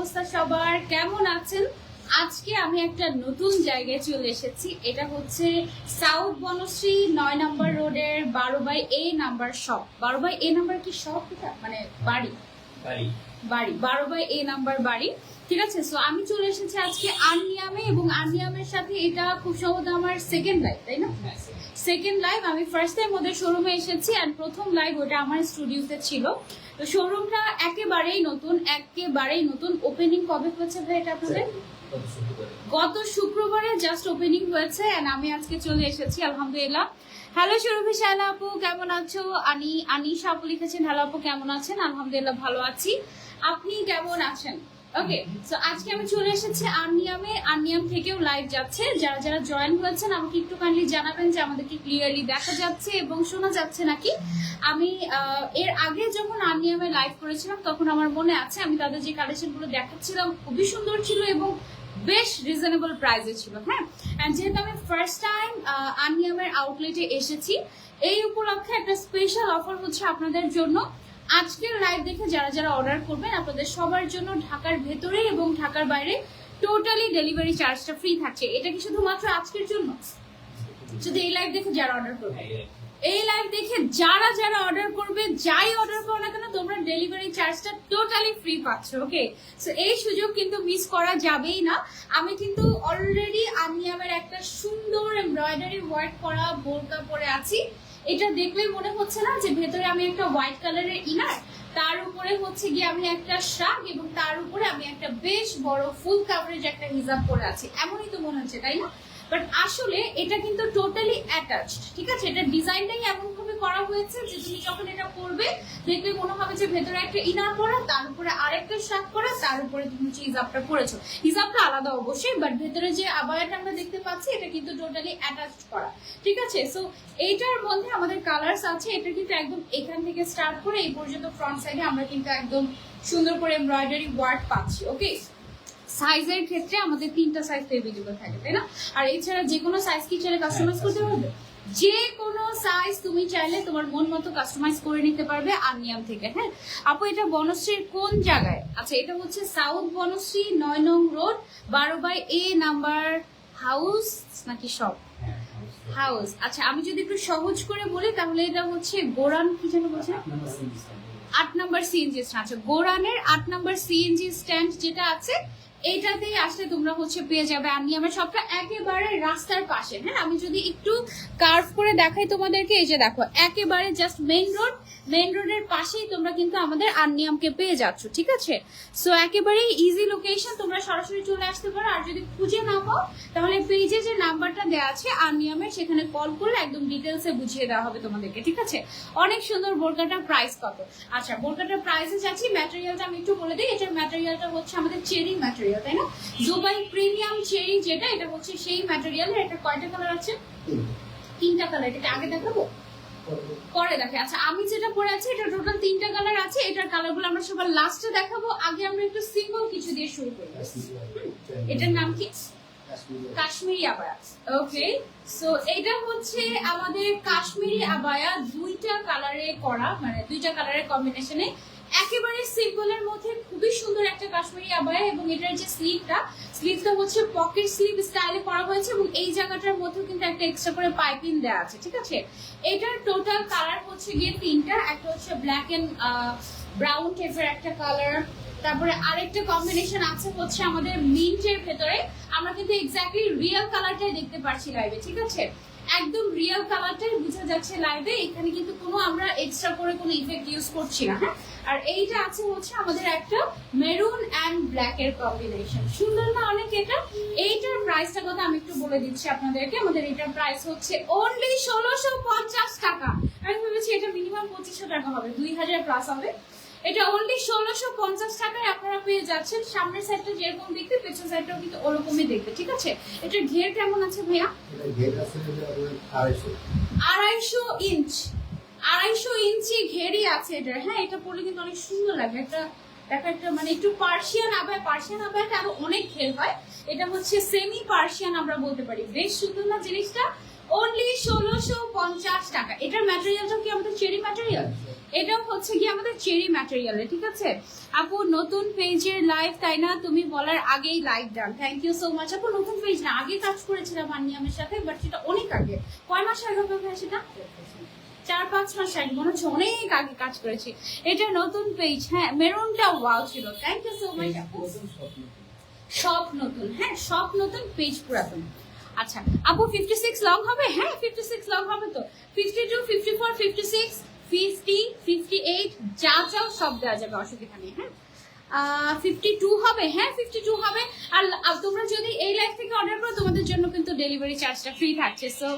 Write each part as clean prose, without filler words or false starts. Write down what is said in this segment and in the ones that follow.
অবস্থা সবার, কেমন আছেন? আজকে আমি একটা নতুন জায়গায় চলে এসেছি। এটা হচ্ছে সাউথ বনশ্রী 9 নম্বর রোডের 12/A number shop. 12/A number কি শপ? এটা মানে বাড়ি বাড়ি 12/A নাম্বার বাড়ি, ঠিক আছে। সো আমি চলে এসেছি আজকে আর্নিয়ামে, এবং আর্নিয়ামের সাথে এটা খুব সম্ভবত আমার সেকেন্ড লাইভ, তাই না? Second live. আমি ফার্স্ট টাইম ওদের শোরুমে এসেছি, অ্যান্ড প্রথম লাইভ ওটা আমার স্টুডিওতে ছিল। তো শোরুমটা একেবারেই নতুন। ওপেনিং কবে হয়েছে ভাই এটা আপনাদের? গত শুক্রবারে জাস্ট ওপেনিং হয়েছে, এন্ড আমি আজকে চলে এসেছি আলহামদুলিল্লাহ। হ্যালো সুরভি শায়লা আপু, কেমন আছো? আনিশা আপু লিখেছেন হ্যালো আপু, কেমন আছেন? আলহামদুলিল্লাহ ভালো আছি, আপনি কেমন আছেন? ওকে, সো আজকে আমি চলে এসেছি আর্নিয়ামে। আর্নিয়াম থেকেও লাইভ যাচ্ছে। যারা যারা জয়েন হয়েছেন আমাকে একটু কাইন্ডলি জানাবেন যে আমাদেরকে ক্লিয়ারলি দেখা যাচ্ছে এবং শোনা যাচ্ছে নাকি। আমি এর আগে যখন আর্নিয়ামে লাইভ করেছিলাম তখন আমার মনে আছে আমি তাদের যে কালেকশনগুলো দেখাচ্ছিলাম খুবই সুন্দর ছিল এবং বেশ রিজনেবল প্রাইসে ছিল। হ্যাঁ, এন্ড যেহেতু আমি ফার্স্ট টাইম আর্নিয়ামের আউটলেটে এসেছি, এই উপলক্ষে একটা স্পেশাল অফার হচ্ছে আপনাদের জন্য। আজকের লাইভ দেখে যারা যারা অর্ডার করবেন আপনাদের সবার জন্য ঢাকার ভেতরে এবং ঢাকার বাইরে টোটালি ডেলিভারি চার্জটা ফ্রি থাকছে। এটা কি শুধুমাত্র আজকের জন্য? যদি এই লাইভ দেখে যারা অর্ডার করবে, এই লাইভ দেখে যারা যারা অর্ডার করবে, যাই অর্ডার করো না কেন তোমরা ডেলিভারি চার্জটা টোটালি ফ্রি পাচ্ছ। ওকে, সো এই সুযোগ কিন্তু মিস করা যাবেই না। আমি কিন্তু অলরেডি আর্নিয়ামের একটা সুন্দর এমব্রয়ডারি ওয়ার্ক করা বোরকা পরে আছি। এটা দেখলে মনে হচ্ছে না যে ভেতরে আমি একটা হোয়াইট কালারের ইনার, তার উপরে হচ্ছে গিয়ে আমি একটা শার্ট, এবং তার উপরে আমি একটা বেশ বড় ফুল কাভারেজ একটা হিজাব পরে আছি, এমনই তো মনে হচ্ছে, তাই না? বাট আসলে এটা কিন্তু টোটালি অ্যাটাচড, ঠিক আছে। এটা ডিজাইনটাই এমন ভাবে করা হয়েছে যে তুমি যখন এটা পরবে দেখবে মনে হবে যে ভেতরে একটা ইনার পরা, তার উপরে আরেকটা শার্ট পরা, তার উপরে তুমি হচ্ছে হিজাবটা পরেছো। হিজাবটা আলাদা অবশ্যই, বাট ভেতরে যে আবায়াটা আমরা দেখতে পাচ্ছি এটা কিন্তু টোটালি অ্যাটাচড করা, ঠিক আছে। সো এইটার মধ্যে আমাদের কালারস আছে। এটা কিন্তু একদম এখান থেকে স্টার্ট করে এই পর্যন্ত ফ্রন্ট সাইডে আমরা কিন্তু একদম সুন্দর করে এমব্রয়ডারি ওয়ার্ক পাচ্ছি। ওকে, সাইজের ক্ষেত্রে আমাদের 3টা সাইজ এভেলেবল থাকে, তাই না? আর এছাড়া যে কোনো সাইজ কি চাইলে কাস্টমাইজ করতে পারবে, যে কোনো সাইজ তুমি চাইলে তোমার মন মতো কাস্টমাইজ করে নিতে পারবে আর্নিয়াম থেকে। হ্যাঁ আপু, এটা বনশ্রীর কোন জায়গায়? আচ্ছা, এটা হচ্ছে সাউথ বনশ্রী 9 নং রোড 12/A নাম্বার হাউস নাকি শপ? হাউস। আচ্ছা, আমি যদি একটু সহজ করে বলি তাহলে এটা হচ্ছে গোরান, কি যেন বলছে, 8 নম্বর সিএনজি স্ট্যান্ড। আচ্ছা, গোরানের 8 নম্বর সিএনজি স্ট্যান্ড যেটা আছে এইটাতেই আসলে তোমরা হচ্ছে পেয়ে যাবে আর্নিয়ামের শপটা একেবারে রাস্তার পাশে। হ্যাঁ, আমি যদি একটু কার্ভ করে দেখাই তোমাদেরকে, এই যে দেখো একেবারে জাস্ট মেইন রোডের পাশেই তোমরা কিন্তু আমাদের আর্নিয়ামকে পেয়ে যাচ্ছ, ঠিক আছে। সো একেবারে ইজি লোকেশন, তোমরা সরাসরি চলে আসতে পারো। আর যদি খুঁজে না পাও তাহলে পেজে যে নাম্বারটা দেওয়া আছে আর্নিয়ামের, সেখানে কল করলে একদম ডিটেলসে বুঝিয়ে দেওয়া হবে তোমাদেরকে, ঠিক আছে। অনেক সুন্দর বোরকাটার প্রাইস কত? আচ্ছা, বোরকাটার প্রাইসে যাচ্ছি। ম্যাটেরিয়ালটা আমি একটু বলে দিই। এটার ম্যাটেরিয়ালটা হচ্ছে আমাদের চেরি ম্যাটেরিয়াল, তাই না? দুবাই প্রিমিয়াম চেরি যেটা, এটা হচ্ছে সেই ম্যাটেরিয়ালের। এটা কয়টা কালার আছে? 3টা কালার। এটা আগে দেখাবো, পরে দেখে। আচ্ছা, আমি যেটা পরে আছি এটা টোটাল 3টা কালার আছে। এটার কালারগুলো আমরা সবার লাস্টে দেখাবো। আগে আমরা একটু সিম্পল কিছু দিয়ে শুরু করি। এটার নাম কি? কাশ্মীরি আবায়া। ওকে, সো এটা হচ্ছে আমাদের কাশ্মীরি আবায়া, 2টা কালারে করা, মানে 2টা কালারের কম্বিনেশনে একেবারে সিম্পলের মধ্যে খুবই সুন্দর একটা কাশ্মীরি আবায়া। এবং এটার যে স্লিভটা হচ্ছে পকেট স্লিভ স্টাইলে করা হয়েছে, এবং এই জায়গাটার মধ্যে কিন্তু একটা এক্সট্রা করে পাইপিং দেওয়া আছে, ঠিক আছে। এটার টোটাল কালার হচ্ছে গিয়ে 3টা। একটা হচ্ছে ব্ল্যাক এন্ড ব্রাউন টাইপের একটা কালার, তারপরে আরেকটা কম্বিনেশন আছে হচ্ছে আমাদের মিন্টের ভেতরে। আমরা কিন্তু এক্স্যাক্টলি রিয়েল কালারটাই দেখতে পাচ্ছি লাইভে, ঠিক আছে। একদম রিয়েল কালারটাই বোঝা যাচ্ছে লাইভে। এখানে কিন্তু কোনো আমরা এক্সট্রা করে কোনো ইফেক্ট ইউজ করছি না। হ্যাঁ, আর এইটা আছে হচ্ছে আমাদের একটা মেরুন এন্ড ব্ল্যাক এর কম্বিনেশন। সুন্দর না অনেক? এটা এইটার প্রাইসটা কথা আমি একটু বলে দিচ্ছি আপনাদেরকে। আমাদের এটার প্রাইস হচ্ছে অনলি 1650 টাকা। আমি ভেবেছি এটা মিনিমাম 2500 টাকা হবে, 2000 প্লাস হবে। এটা অনলি 1650 টাকায় আপনারা পেয়ে যাচ্ছেন। সামনের সাইডটা যেরকম দেখতে, পেছন সাইডটাও কিন্তু ওরকমই দেখতে, ঠিক আছে। এটার ঘের কেমন আছে ভাইয়া? 250 ইঞ্চ, 250 ইঞ্চি ঘেরই আছে এটার। হ্যাঁ, এটা পরলে কিন্তু অনেক সুন্দর লাগে। একটা দেখো, একটা মানে একটু পার্সিয়ান আবায়াটা আরো অনেক ঘের হয়। এটা হচ্ছে সেমি পার্সিয়ান আমরা বলতে পারি। বেশ সুন্দর না জিনিসটা? অনলি 1650 টাকা। এটার ম্যাটেরিয়ালটা কি আমাদের চেরি ম্যাটেরিয়াল? এটাও হচ্ছে কি আমাদের চেরি ম্যাটেরিয়ালে, ঠিক আছে আপু। নতুন পেজের লাইভ তাই না, তুমি বলার আগেই live done, thank you so much আপু। নতুন পেজ না, আগে কাজ করেছিলাম আনিয়ামের সাথে, বাট সেটা অনেক আগে। কয় মাস আগে হবে সেটা? 4-5 মাস আগে মনে হচ্ছে, অনেক আগে কাজ করেছি। এটা নতুন পেজ, হ্যাঁ মেরুনটা ওয়াও ছিল, থ্যাংক ইউ সো মাচ আপু। সব নতুন, হ্যাঁ সব নতুন, পেজ পুরাতন। আচ্ছা আপু 56 লং হবে? হ্যাঁ 56 লং হবে তো। 52, 54, 56, 50, 58 যা চাও সব দেওয়া যাবে, অসুবিধা নেই। হ্যাঁ 52 হবে? হ্যাঁ 52 হবে। আর তোমরা যদি এই লাইভ থেকে অর্ডার করো তোমাদের জন্য কিন্তু ডেলিভারি চার্জটা ফ্রি থাকছে। সো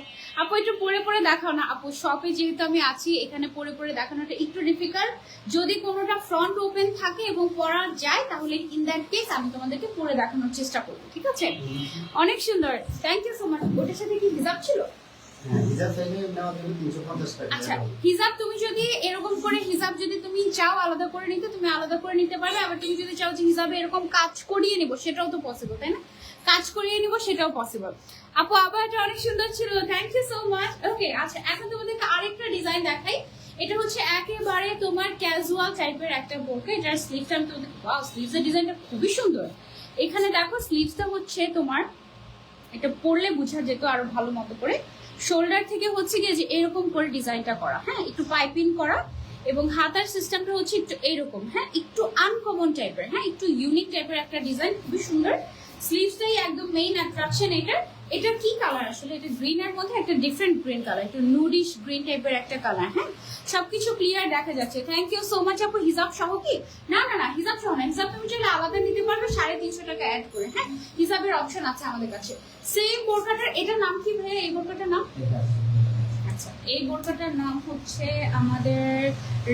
আপু একটু পরে পরে দেখাও না আপু, শপে যেহেতু আমি আছি এখানে পরে পরে দেখানোটা একটু ডিফিকাল্ট। যদি কোনোটা ফ্রন্ট ওপেন থাকে এবং পরা যায় তাহলে ইন দ্যাট কেস আমি তোমাদেরকে পরে দেখানোর চেষ্টা করবো, ঠিক আছে। অনেক সুন্দর, থ্যাংক ইউ সো মাচ। ওটার সাথে কি হিজাব ছিল? আচ্ছা হিজাব তুমি যদি এরকম করে হিজাব যদি তুমি চাও আলাদা করে নিতে, তুমি আলাদা করে নিতে পারবে। আবার তুমি যদি চাও যে হিজাবে এরকম কাজ করিয়ে নিবো, সেটাও তো পসিবল, তাই না? কাজ করিয়ে নিবো সেটাও পসিবল। আপু আবার এটা অনেক সুন্দর ছিল, থ্যাংক ইউ সো মাচ। ওকে আচ্ছা এখন তোমাদেরকে আরেকটা ডিজাইন দেখাই। এটা হচ্ছে একেবারে তোমার ক্যাজুয়াল টাইপের একটা বোরকা। এটার স্লিভটা আমি তোমাদের, ওয়াও স্লিভসের ডিজাইনটা খুবই সুন্দর। এখানে দেখো স্লিভসটা হচ্ছে তোমার, এটা পরলে বোঝা যেত আরো ভালো মতো করে। শোল্ডার থেকে হচ্ছে গিয়ে যে এরকম করে ডিজাইনটা করা, হ্যাঁ একটু পাইপিং করা, এবং হাতার সিস্টেমটা হচ্ছে একটু এরকম, হ্যাঁ একটু আনকমন টাইপের, হ্যাঁ একটু ইউনিক টাইপের একটা ডিজাইন, খুবই সুন্দর। স্লিভসটাই একদম মেইন অ্যাট্রাকশন এটার। এটা কি কালার আসলে? এটা গ্রিনের মধ্যে একটা ডিফারেন্ট গ্রিন কালার, একটু নুডিশ গ্রিন টাইপের একটা কালার। হ্যাঁ সবকিছু ক্লিয়ার দেখা যাচ্ছে, থ্যাংক ইউ সো মাচ আপু। হিজাব সহ কি? না না না হিজাব সহ না, হিজাব তুমি চাইলে আলাদা নিতে পারবে 350 টাকা অ্যাড করে। হ্যাঁ হিজাবের অপশন আছে আমাদের কাছে। সেম বোরকাটার, এটার নাম কি ভাইয়া এই বোরকাটার নাম? আচ্ছা এই বোরকাটার নাম হচ্ছে আমাদের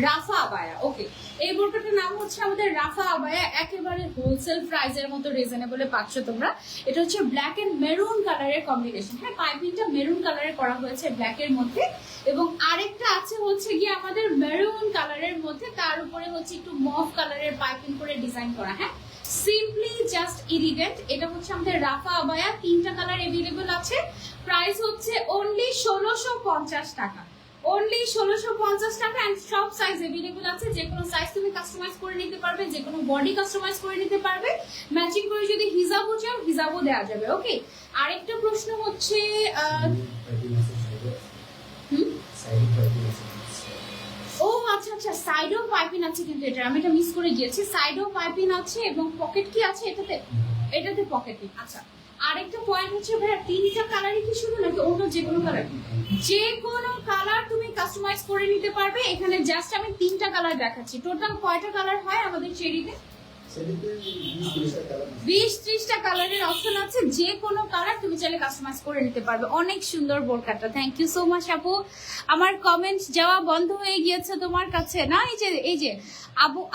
রাফা আবায়া। ওকে এই বোরকাটার নাম হচ্ছে আমাদের রাফা আবায়া, একেবারে হোলসেল প্রাইসের মতো রিজনেবলে পাচ্ছ তোমরা। এটা হচ্ছে ব্ল্যাক এন্ড মেরুন কালারের কম্বিনেশন, হ্যাঁ পাইপিংটা মেরুন কালারের করা হয়েছে ব্ল্যাকের মধ্যে, এবং আরেকটা আছে হচ্ছে গিয়ে আমাদের মেরুন কালারের মধ্যে, তার উপরে হচ্ছে একটু মফ কালারের পাইপিং করে ডিজাইন করা। হ্যাঁ সিম্পলি জাস্ট এলিগেন্ট। এটা হচ্ছে আমাদের রাফা আবায়া, 3টা কালার अवेलेबल আছে। প্রাইস হচ্ছে অনলি 1650 টাকা, অনলি 1650 টাকা। এন্ড সব সাইজ अवेलेबल আছে, যে কোনো সাইজ তুমি কাস্টমাইজ করে নিতে পারবে, যে কোনো বডি কাস্টমাইজ করে নিতে পারবে। ম্যাচিং করে যদি হিজাবও চাও হিজাবও দেওয়া যাবে। ওকে আরেকটা প্রশ্ন হচ্ছে ও আচ্ছা আচ্ছা সাইডেও পাইপিং আছে, কিন্তু এটা আমি এটা মিস করে গিয়েছি। সাইডেও পাইপিং আছে এবং পকেট কি আছে এটাতে? এটাতে পকেট নেই। আচ্ছা আরেকটা পয়েন্ট হচ্ছে ভাইয়া 3টা কালারই কি শুধু, নাকি অন্য যে কোনো কালার? যে কোনো কালার তুমি কাস্টমাইজ করে নিতে পারবে। এখানে জাস্ট আমি 3টা কালার দেখাচ্ছি। টোটাল কয়টা কালার হয় আমাদের চেরিতে? 20-30টা কালারের অপশন আছে, যে কোনো কালার তুমি চাইলে কাস্টমাইজ করে নিতে পারবে। অনেক সুন্দর বোরকাটা, থ্যাংক ইউ সো মাচ আপু। আমার কমেন্ট যাওয়া বন্ধ হয়ে গিয়েছে তোমার কাছে না? এই যে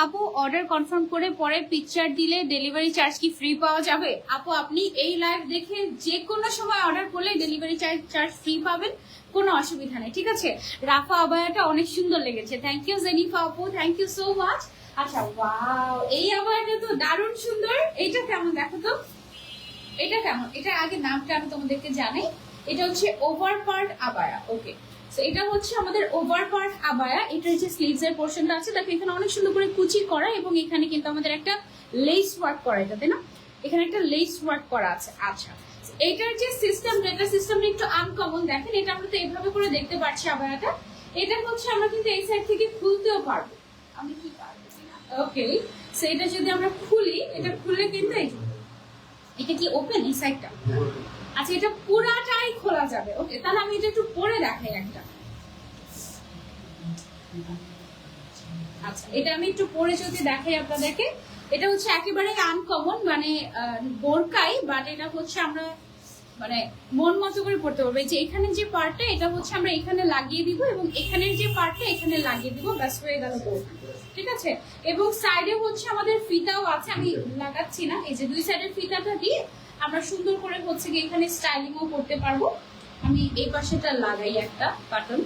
আপু অর্ডার কনফার্ম করে পরে পিকচার দিলে ডেলিভারি চার্জ কি ফ্রি পাওয়া যাবে? আপু আপনি এই লাইভ দেখে যে কোনো সময় অর্ডার করলে ডেলিভারি চার্জ ফ্রি পাবেন, কোনো অসুবিধা নেই, ঠিক আছে। রাফা আবায়াটা অনেক সুন্দর লেগেছে, থ্যাংক ইউ জেনিফা আপু, থ্যাংক ইউ সো মাচ। আচ্ছা ওয়াও এই আবায়াটা তো দারুণ সুন্দর। এটা কেমন দেখো তো, এটা কেমন? এটা আগে নামটা আমি তোমাদেরকে জানাই। এটা হচ্ছে over part abaya. Okay so এটা হচ্ছে আমাদের ওভার পার্ট আবায়া। এটার যে স্লিভস এর পোর্শনটা আছে দেখো এখানে অনেক সুন্দর করে কুচি করা, এবং এখানে কিন্তু আমাদের একটা লেস ওয়ার্ক করা, এটাতে না এখানে একটা লেস ওয়ার্ক করা আছে। আচ্ছা এটার যে সিস্টেমটা, এটা সিস্টেমটা একটু আনকমন। দেখেন এটা আমরা তো এইভাবে করে দেখতে পাচ্ছি আবায়াটা। এটা হচ্ছে আমরা কিন্তু এই সাইড থেকে খুলতেও পারবো। আমি কি পারবো? ওকে সো এটা যদি আমরা খুলি, এটা খুললে কিন্তু এটা কি ওপেন এই সাইডটা? আচ্ছা এটা পুরাটাই খোলা যাবে। ওকে তাহলে আমি এটা একটু পরে দেখাই একটা। আচ্ছা এটা আমি একটু পরে যদি দেখাই আপনাদেরকে। এটা হচ্ছে একেবারে আনকমন, মানে বোরকাই, বাট এটা হচ্ছে আমরা মানে মন মতো করে পড়তে পারবো। যে এখানে যে পার্টটা এটা হচ্ছে আমরা এখানে লাগিয়ে দিব, এবং এখানের যে পার্টটা এখানে লাগিয়ে দিব, ব্যাস হয়ে গেল বোরকা, ঠিক আছে। এবং সাইডে হচ্ছে আমাদের ফিতাও আছে, আমি লাগাচ্ছি না, এই যে দুই সাইডের ফিতাটা দিয়ে আমরা সুন্দর করে হচ্ছে কি এখানে স্টাইলিংও করতে পারবো। আমি এই পাশেটা লাগাই একটা বাটন,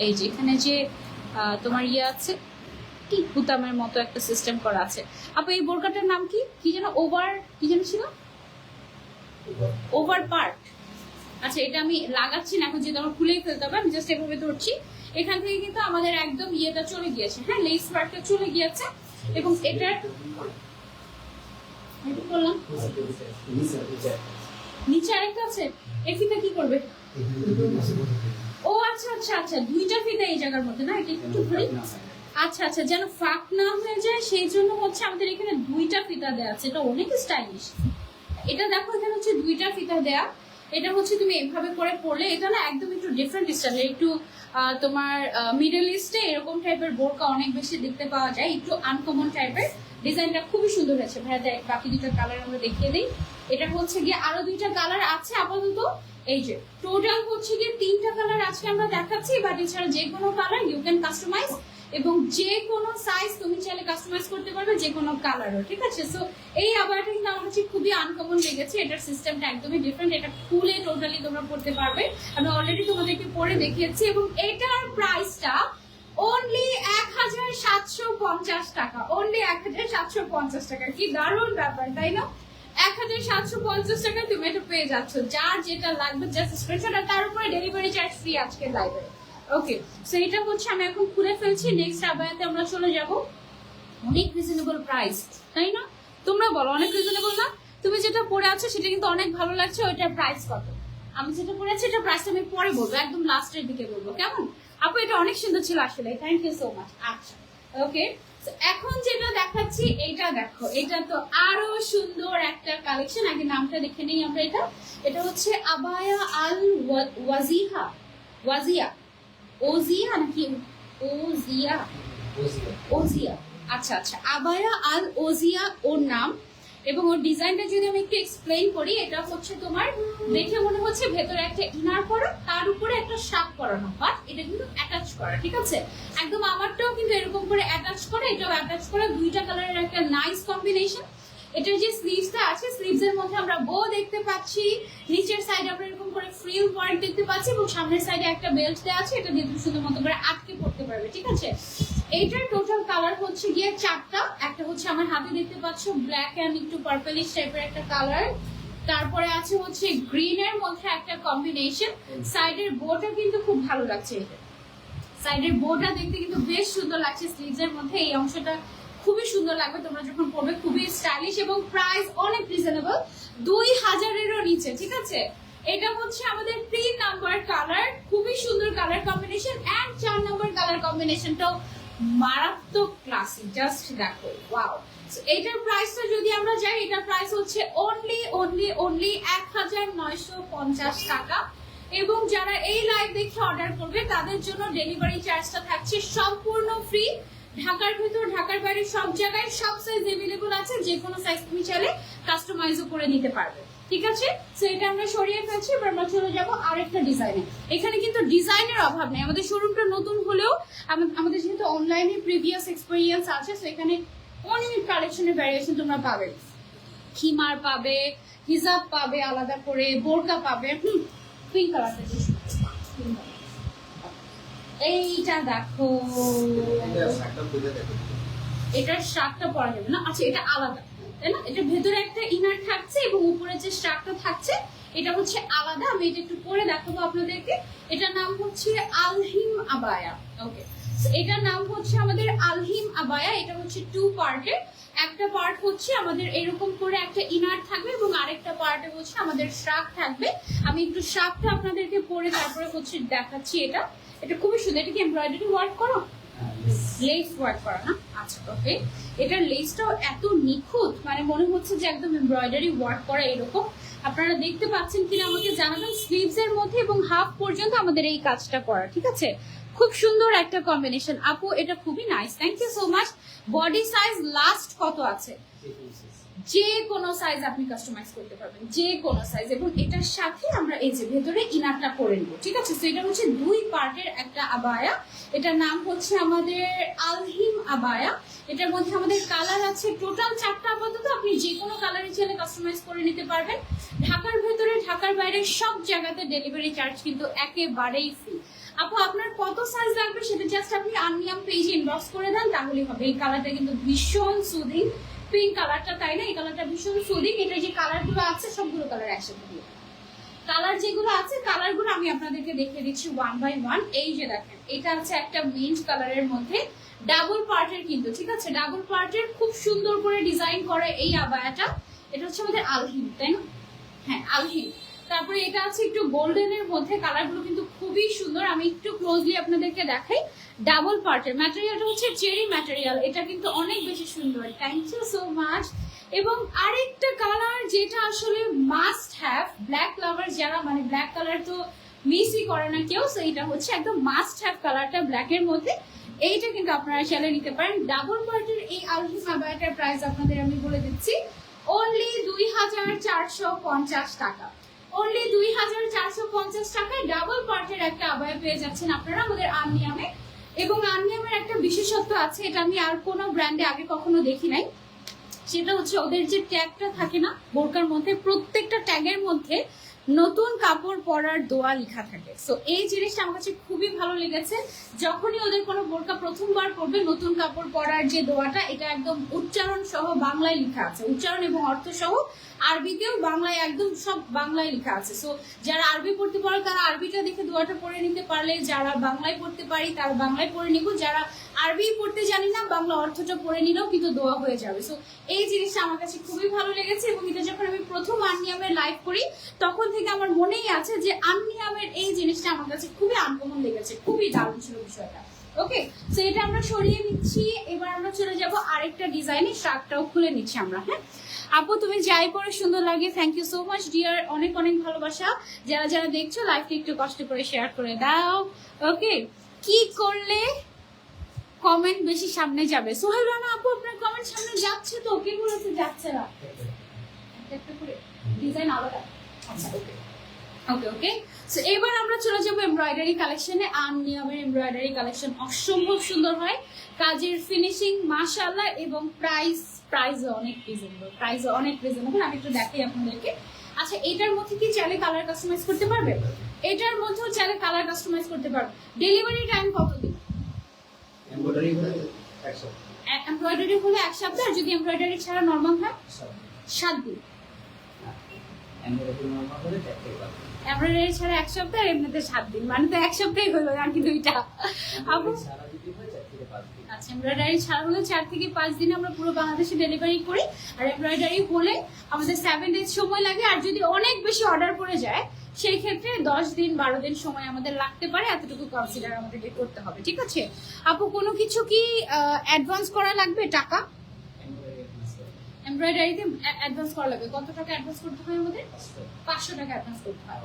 এই যে এখানে যে তোমার ইয়ে আছে কি বুতামের মতো একটা সিস্টেম করা আছে। আপু এই বোরকাটার নাম কি কি যেন? কি যেন ছিল? Over part. আচ্ছা এটা আমি লাগাচ্ছি না এখন, যেহেতু আমার খুলেই ফেলতে হবে, আমি জাস্ট এভাবে ধরছি। এখান থেকে কিন্তু আমাদের একদম ইয়েটা চলে গিয়েছে, হ্যাঁ লেস ওয়ার্কটা চলে গিয়েছে। এবং এটার বললাম নিচে আরেকটা আছে, এই ফিতা কি করবে? ও আচ্ছা আচ্ছা আচ্ছা, দুইটা ফিতা এই জায়গার মধ্যে না, এটা একটু ধরে আচ্ছা আচ্ছা যেন ফাঁক না হয়ে যায় সেই জন্য হচ্ছে আমাদের এখানে দুইটা ফিতা দেয়া আছে, এটা অনেক স্টাইলিশ। এটা দেখো এখানে হচ্ছে দুইটা ফিতা দেয়া, এটা হচ্ছে তুমি এভাবে করে পরলে এটা না একদম একটু ডিফারেন্ট স্টাইলের, একটু তোমার মিডল ইস্টে এরকম টাইপের বোরকা অনেক বেশি দেখতে পাওয়া যায়, একটু আনকমন টাইপের। ডিজাইনটা খুবই সুন্দর হয়েছে ভাইয়া, বাকি দুইটা কালার আমরা দেখিয়ে দিই। এটা হচ্ছে গিয়ে আরো দুইটা কালার আছে আপাতত, এই যে টোটাল হচ্ছে গিয়ে 3টা কালার আজকে আমরা দেখাচ্ছি, বাট এছাড়া যে কোনো কালার ইউ ক্যান কাস্টমাইজ, এবং যে কোনো সাইজ তুমি চাইলে কাস্টমাইজ করতে পারবে, যে কোনো কালারও, ঠিক আছে। সো এই আবারটা কিন্তু আমার কাছে খুবই আনকমন লেগেছে, এটার সিস্টেমটা একদমই ডিফারেন্ট, এটা খুলে টোটালি তোমরা পড়তে পারবে, আমি অলরেডি তোমাদেরকে পরে দেখিয়েছি। এবং এটার প্রাইসটা অনলি 1750 টাকা, অনলি 1750 টাকা। কি দারুণ ব্যাপার তাই না? 1750 টাকা তুমি এটা পেয়ে যাচ্ছ, যার যেটা লাগবে জাস্ট স্ক্রিনশট, আর তার উপরে ডেলিভারি চার্জ ফ্রি আজকে লাইভে। ওকে, সো এটা হচ্ছে আমি এখন খুলে ফেলছি। নেক্সট আবায়াতে আমরা চলে যাব। অনেক রিজনেবল প্রাইস তাই না? তোমরা বলো অনেক রিজনেবল না? তুমি যেটা পরে আছো সেটা কিন্তু অনেক ভালো লাগছে, ওইটার প্রাইস কত? আমি যেটা পরে আছি এটার প্রাইস আমি পরে বলবো, একদম লাস্টের দিকে বলবো, কেমন? আপু এটা অনেক সুন্দর ছিল আসলে, থ্যাংক ইউ সো মাচ। আচ্ছা ওকে, এখন যেটা দেখাচ্ছি এটা দেখো, এটা তো আরো সুন্দর একটা কালেকশন। আগে নামটা দেখে নেই আমরা। এটা হচ্ছে আবায়া আল ওয়াজিহা, ওয়াজিয়া ওজিয়া নাকি ওজিয়া? ওজিয়া, আচ্ছা আচ্ছা, আবায়া আল ওজিয়া ওর নাম। এবং ওর ডিজাইনটা যদি আমি একটু এক্সপ্লেইন করি, এটা হচ্ছে তোমার দেখে মনে হচ্ছে ভেতরে একটা ইনার করা, তার উপরে একটা শাক করানো, বাট এটা কিন্তু অ্যাটাচ করা, ঠিক আছে। একদম আমারটাও কিন্তু এরকম করে অ্যাটাচ করা, এটাও অ্যাটাচ করা, দুইটা কালারের একটা নাইস কম্বিনেশন। এটার যে স্লিভসটা আছে, স্লিভস এর মধ্যে আমরা বো দেখতে পাচ্ছি, নিচের সাইডে আমরা এরকম করে ফ্রিল পয়েন্ট দেখতে পাচ্ছি, এবং সামনের সাইডে একটা বেল্ট দেওয়া আছে, এটা দিয়ে তুমি সুন্দর মতো করে আটকে পড়তে পারবে, ঠিক আছে। এইটার টোটাল কালার হচ্ছে গিয়ে 4টা। একটা হচ্ছে আমার হাতে দেখতে পাচ্ছ ব্ল্যাক এন্ড একটু পার্পলিশ টাইপের একটা কালার, তারপরে আছে হচ্ছে গ্রিন এর মধ্যে একটা কম্বিনেশন। সাইডের বোটা কিন্তু খুব ভালো লাগছে, এটা সাইডের বোটা দেখতে কিন্তু বেশ সুন্দর লাগছে, স্লিভস এর মধ্যে এই অংশটা খুবই সুন্দর লাগবে তোমরা যখন পরবে, খুবই স্টাইলিশ, এবং প্রাইস অনেক রিজনেবল, 2000-এরও নিচে, ঠিক আছে। এটা হচ্ছে আমাদের 3 নাম্বার কালার, খুবই সুন্দর colour combination, and 4 number colour কম্বিনেশনটাও মারাত্মক ক্লাসি, জাস্ট দেখো ওয়াও। এটার প্রাইসটা যদি আমরা যাই, এটার প্রাইস হচ্ছে অনলি 1950 টাকা। এবং যারা এই লাইভ দেখে অর্ডার করবে তাদের জন্য ডেলিভারি চার্জটা থাকছে সম্পূর্ণ ফ্রি। ঢাকার ভিতর ঢাকার বাইরে সব জায়গায় সব সাইজ अवेलेबल আছে, যে কোনো সাইজ তুমি চাইলে কাস্টমাইজও করে নিতে পারবে, ঠিক আছে। সো এটা আমরা সরিয়ে ফেলছি, এবার আমরা চলে যাব আরেকটা ডিজাইনে। এখানে কিন্তু ডিজাইনের অভাব নেই, আমাদের শোরুমটা নতুন হলেও আমাদের যেহেতু অনলাইনে প্রিভিয়াস এক্সপেরিয়েন্স আছে, সো এখানে অনেক কালেকশনের ভ্যারিয়েশন তোমরা পাবে, খিমার পাবে, হিজাব পাবে আলাদা করে, বোরকা পাবে। পিঙ্ক কালারটা এইটা দেখো, এটার শার্টটা পরা যাবে না, আচ্ছা এটা আলাদা তাই না? এটা ভেতরে একটা ইনার থাকছে এবং উপরে যে শার্টটা থাকছে এটা হচ্ছে আলাদা। আমি এটা একটু পরে দেখাবো আপনাদেরকে। এটার নাম হচ্ছে আলহিম আবায়া। ওকে, এটার নাম হচ্ছে আমাদের আলহিম আবায়া। এটা হচ্ছে 2 পার্টের, একটা পার্ট হচ্ছে আমাদের এরকম করে একটা ইনার থাকবে এবং আরেকটা পার্টে হচ্ছে আমাদের শার্ট থাকবে। আমি একটু শার্টটা আপনাদেরকে পরে তারপরে হচ্ছে দেখাচ্ছি। এটা খুবই সুন্দর। এটা কি এমব্রয়ডারি ওয়ার্ক করো? লেস ওয়ার্ক করা না? আচ্ছা ওকে। এটার লেসটাও এত নিখুঁত, মানে মনে হচ্ছে যে একদম এমব্রয়ডারি ওয়ার্ক করা এরকম। আপনারা দেখতে পাচ্ছেন কিনা আমাকে জানাবেন। স্লিভস এর মধ্যে এবং হাফ পর্যন্ত আমাদের এই কাজটা করা, ঠিক আছে। খুব সুন্দর একটা কম্বিনেশন আপু, এটা খুবই nice, thank you so much. Body size last কত আছে? যে কোনো সাইজ আপনি কাস্টমাইজ করতে পারবেন, যে কোনো সাইজ। এবং এটার সাথে আমরা এই যে ভেতরে ইনারটা করে নেব, ঠিক আছে। তো এটা হচ্ছে 2 পার্টের একটা আবায়া। এটার নাম হচ্ছে আমাদের আলহিম আবায়া। এটার মধ্যে আমাদের কালার আছে টোটাল 4টা আপাতত। আপনি যে কোনো কালারে চাইলে কাস্টমাইজ করে নিতে পারবেন। ঢাকার ভেতরে ঢাকার বাইরে সব জায়গাতে ডেলিভারি চার্জ কিন্তু একেবারেই ফ্রি। আপু আপনার কত সাইজ লাগবে সেটা জাস্ট আপনি আননিয়াম পেজে ইনবক্স করে দেন, তাহলেই হবে। এই কালারটা কিন্তু ভীষণ সুদিং, পিঙ্ক কালারটা, তাই না? এই কালারটা ভীষণ সুদিং। এটা যে কালারগুলো আছে সবগুলো কালার একসাথে দিয়ে কালার যেগুলো আছে কালারগুলো আমি আপনাদেরকে দেখিয়ে দিচ্ছি ওয়ান বাই ওয়ান। এই যে দেখেন, এটা আছে একটা মিন্ট কালারের মধ্যে, ডাবল পার্টের কিন্তু, ঠিক আছে, ডাবল পার্টের খুব সুন্দর করে ডিজাইন করে এই আবায়াটা। এটা হচ্ছে আমাদের আলহিম, তাই না? হ্যাঁ, আলহিম। তারপরে এটা আছে একটু গোল্ডেনের মধ্যে, কালারগুলো কিন্তু খুবই সুন্দর। আমি একটু ক্লোজলি আপনাদেরকে দেখাই। ডাবল পার্টের ম্যাটেরিয়ালটা হচ্ছে চেরি ম্যাটেরিয়াল, এটা কিন্তু অনেক বেশি সুন্দর। Thank you so much. এবং আরেকটা কালার যেটা আসলে মাস্ট হ্যাভ, ব্ল্যাক লাভার যারা, মানে ব্ল্যাক কালার তো মিসই করে না কেউ, সো এটা হচ্ছে একদম মাস্ট হ্যাভ কালারটা ব্ল্যাকের মধ্যে। এইটা কিন্তু আপনারা চাইলে নিতে পারেন। ডাবল পার্টের এই আলহিম আবায়াটার প্রাইস আপনাদের আমি বলে দিচ্ছি, অনলি 2450 টাকা। অনলি 2450 টাকায় ডাবল পার্টের একটা আবায়া পেয়ে যাচ্ছেন আপনারা আমাদের আননিয়ামে। এবং আননিয়ামের একটা বিশেষত্ব আছে, এটা আমি আর কোনো ব্র্যান্ডে আগে কখনো দেখি নাই। সেটা হচ্ছে ওদের যে ট্যাগটা থাকে না বোরকার মধ্যে, প্রত্যেকটা ট্যাগের মধ্যে নতুন কাপড় পরার দোয়া লেখা থাকে। সো এই জিনিসটা আমার কাছে খুবই ভালো লেগেছে। যখনই ওদের কোনো বোরকা প্রথমবার পরবে, নতুন কাপড় পরার যে দোয়াটা, এটা একদম উচ্চারণ সহ বাংলায় লেখা আছে, উচ্চারণ এবং অর্থ সহ, আরবিতেও বাংলায়, একদম সব বাংলায় লেখা আছে। সো যারা আরবি পড়তে পারে তারা আরবিটা দেখে দোয়াটা পড়ে নিতে পারলে, যারা বাংলায় পড়তে পারি তারা বাংলায় পড়ে নিব, যারা আরবি পড়তে জানি না বাংলা অর্থটা পড়ে নিলেও কিন্তু দোয়া হয়ে যাবে। সো এই জিনিসটা আমার কাছে খুবই ভালো লেগেছে। এবং এটা যখন আমি প্রথম আননিয়ামের লাইভ করি তখন থেকে আমার মনেই আছে যে আননিয়ামের এই জিনিসটা আমার কাছে খুবই আনকমন লেগেছে, খুবই দারুণ ছিল বিষয়টা। ওকে, সো এটা আমরা সরিয়ে নিচ্ছি। এবার আমরা চলে যাব আরেকটা ডিজাইনে, শার্টটাও খুলে নিচ্ছি আমরা। হ্যাঁ আপু, তুমি যাই পরে সুন্দর লাগে। Thank you so much dear, অনেক অনেক ভালোবাসা। যারা যারা দেখছো লাইভটা একটু কষ্ট করে শেয়ার করে দাও। ওকে, কি করলে কমেন্ট বেশি সামনে যাবে? সোহেল রানা আপু, আপনার কমেন্ট সামনে যাচ্ছে তো? কে বলেছে যাচ্ছে না? একটা করে ডিজাইন আলাদা। আচ্ছা, ওকে ওকে ওকে। সো এবার আমরা চলে যাবো এমব্রয়ডারি কালেকশনে। আননিয়ামের এমব্রয়ডারি কালেকশন অসম্ভব সুন্দর হয়, কাজের ফিনিশিং মাশাআল্লাহ, এবং প্রাইস অনেক রিজনেবল, আমি একটু দেখাই আপনাদেরকে। আচ্ছা, এটার মধ্যে কি চাইলে কালার কাস্টমাইজ করতে পারবে? এটার মধ্যেও চাইলে কালার কাস্টমাইজ করতে পারবে। ডেলিভারি টাইম কতদিন? এমব্রয়ডারি হলে 1 সপ্তাহ, আর যদি এমব্রয়ডারি ছাড়া নরমাল হয় 7 দিন। এমব্রয়ডারি ছাড়া 1 সপ্তাহ, আর এমনিতে 7 দিন, মানে তো 1 সপ্তাহই হলো নাকি দুইটা? আপু আচ্ছা, এমব্রয়ডারি ছাড়া হলে 4 থেকে 5 দিনে আমরা পুরো বাংলাদেশে ডেলিভারি করি। আর এমব্রয়ডারি হলে আমাদের 7 ডেজ সময় লাগে। আর যদি অনেক বেশি অর্ডার পড়ে যায় সেই ক্ষেত্রে 10 দিন 12 দিন সময় আমাদের লাগতে পারে, এতটুকু কনসিডার আমাদেরকে করতে হবে, ঠিক আছে? আপু, কোনো কিছু কি অ্যাডভান্স করা লাগবে টাকা? এমব্রয়ডারিতে অ্যাডভান্স করা লাগবে। কত টাকা অ্যাডভান্স করতে হয় আমাদের? 500 টাকা অ্যাডভান্স করতে হয়।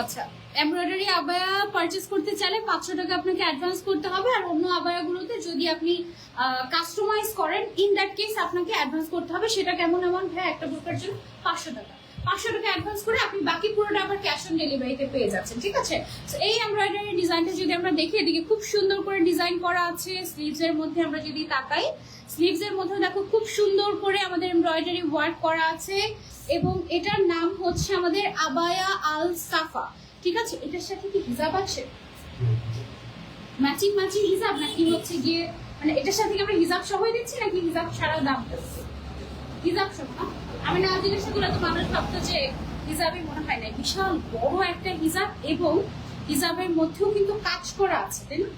আচ্ছা, এমব্রয়ডারি আবায়া পারচেজ করতে চাইলে 500 টাকা আপনাকে অ্যাডভান্স করতে হবে। আর অন্য আবায়াগুলোতে যদি আপনি কাস্টমাইজ করেন, ইন দ্যাট কেস আপনাকে অ্যাডভান্স করতে হবে। সেটা কেমন অ্যামাউন্ট হয়? একটা বোরকার জন্য 500 টাকা। 500 টাকা অ্যাডভান্স করে আপনি বাকি পুরোটা আবার ক্যাশ অন ডেলিভারিতে পেয়ে যাচ্ছেন, ঠিক আছে? এই এমব্রয়ডারি ডিজাইনটা যদি আমরা দেখি, এদিকে খুব সুন্দর করে ডিজাইন করা আছে। স্লিভস এর মধ্যে আমরা যদি তাকাই, স্লিভস এর মধ্যে দেখো খুব সুন্দর করে আমাদের এমব্রয়ডারি ওয়ার্ক করা আছে। এবং এটার নাম হচ্ছে আমাদের আবায়া আল সাফা, ঠিক আছে? এটার সাথে কি হিজাব আছে? ম্যাচিং হিজাব, নাকি হচ্ছে গিয়ে মানে এটার সাথে কি আমরা হিজাব সহই দিচ্ছি নাকি হিজাব ছাড়া দাম? হিজাব সহ না? আমি না জিজ্ঞাসা করলে তো মানুষ ভাবতো যে হিজাবই মনে হয় না। বিশাল বড় একটা হিজাব, এবং হিজাবের মধ্যেও কিন্তু কাজ করা আছে, তাই না?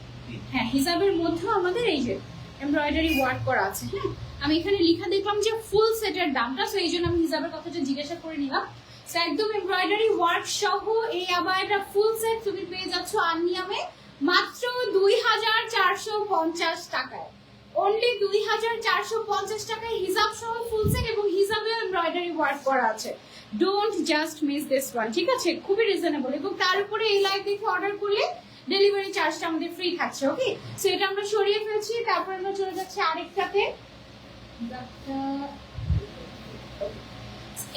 হ্যাঁ, হিজাবের মধ্যেও আমাদের এই যে এমব্রয়ডারি ওয়ার্ক করা আছে। হ্যাঁ, আমি এখানে লেখা দেখলাম যে ফুল সেটের দামটা, তো এই জন্য আমি হিজাবের কথাটা জিজ্ঞাসা করে নিলাম। একদম এমব্রয়ডারি ওয়ার্ক সহ এই আবায়াটা ফুল সেট তুমি পেয়ে যাচ্ছ আননিয়ামে মাত্র 2450 টাকায়। অনলি 2450 টাকায় হিজাব সহ ফুল সেট, এবং হিজাবে এমব্রয়ডারি ওয়ার্ক করা আছে। Don't just miss this one, ঠিক আছে? খুবই রিজনেবল। এবং তার উপরে এই লাইভ দেখে অর্ডার করলে ডেলিভারি চার্জটা আমাদের ফ্রি থাকছে। ওকে, সো এটা আমরা সরিয়ে ফেলছি। তারপর আমরা চলে যাচ্ছি আরেকটাতে।